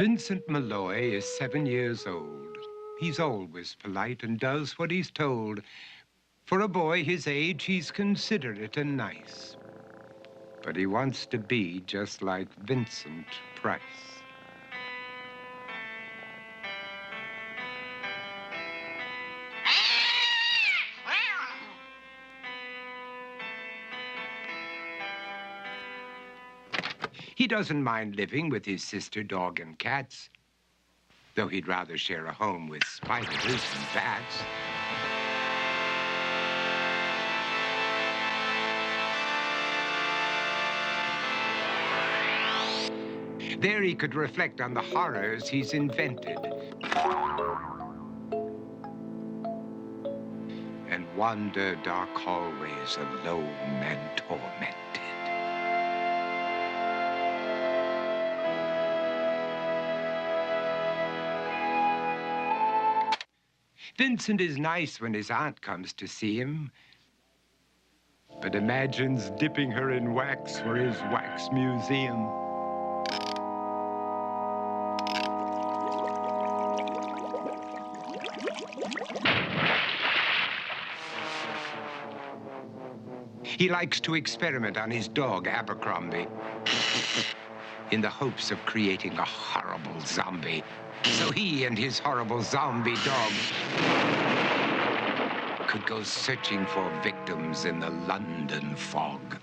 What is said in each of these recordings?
Vincent Malloy is 7 years old. He's always polite and does what he's told. For a boy his age, he's considerate and nice. But he wants to be just like Vincent Price. He doesn't mind living with his sister, dog, and cats, though he'd rather share a home with spiders and bats. There he could reflect on the horrors he's invented and wander dark hallways alone and tormented. Vincent is nice when his aunt comes to see him, but imagines dipping her in wax for his wax museum. He likes to experiment on his dog, Abercrombie, in the hopes of creating a horrible zombie. So he and his horrible zombie dog could go searching for victims in the London fog.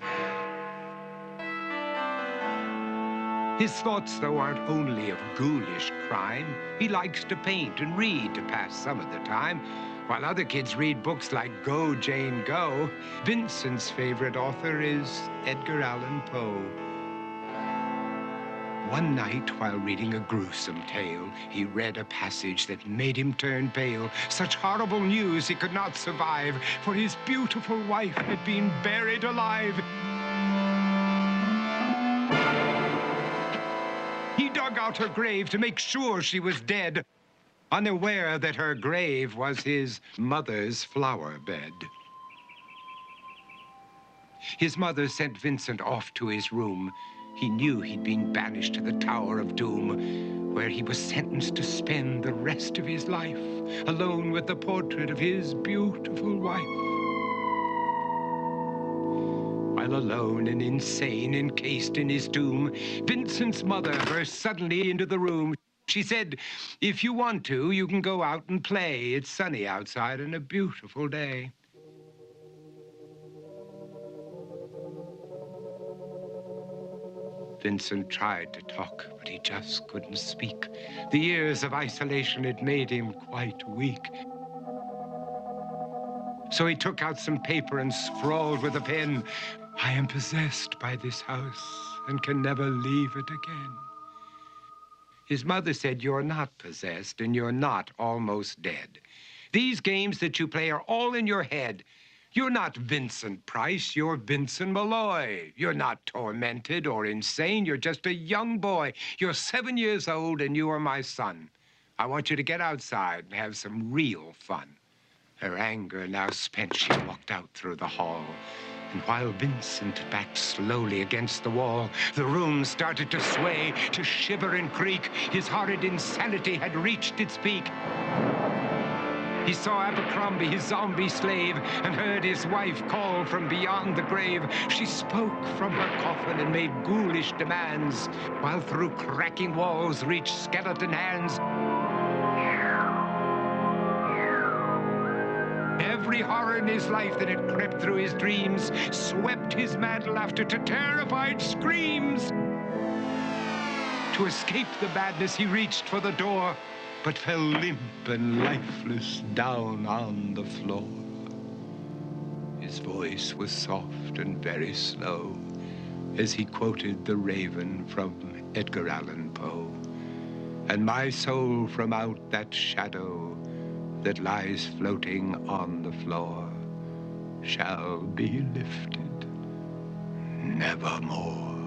His thoughts, though, aren't only of ghoulish crime. He likes to paint and read to pass some of the time. While other kids read books like Go, Jane, Go, Vincent's favorite author is Edgar Allan Poe. One night, while reading a gruesome tale, he read a passage that made him turn pale. Such horrible news he could not survive, for his beautiful wife had been buried alive. He dug out her grave to make sure she was dead, unaware that her grave was his mother's flower bed. His mother sent Vincent off to his room. He knew he'd been banished to the Tower of Doom, where he was sentenced to spend the rest of his life alone with the portrait of his beautiful wife. While alone and insane, encased in his tomb, Vincent's mother burst suddenly into the room. She said, "If you want to, you can go out and play. It's sunny outside and a beautiful day." Vincent tried to talk, but he just couldn't speak. The years of isolation had made him quite weak. So he took out some paper and scrawled with a pen, "I am possessed by this house and can never leave it again." His mother said, "You're not possessed and you're not almost dead. These games that you play are all in your head. You're not Vincent Price, you're Vincent Malloy. You're not tormented or insane, you're just a young boy. You're 7 years old and you are my son. I want you to get outside and have some real fun." Her anger now spent, she walked out through the hall. And while Vincent backed slowly against the wall, the room started to sway, to shiver and creak. His horrid insanity had reached its peak. He saw Abercrombie, his zombie slave, and heard his wife call from beyond the grave. She spoke from her coffin and made ghoulish demands, while through cracking walls reached skeleton hands. Every horror in his life that had crept through his dreams swept his mad laughter to terrified screams. To escape the madness, he reached for the door, but fell limp and lifeless down on the floor. His voice was soft and very slow as he quoted The Raven from Edgar Allan Poe. "And my soul from out that shadow that lies floating on the floor shall be lifted nevermore."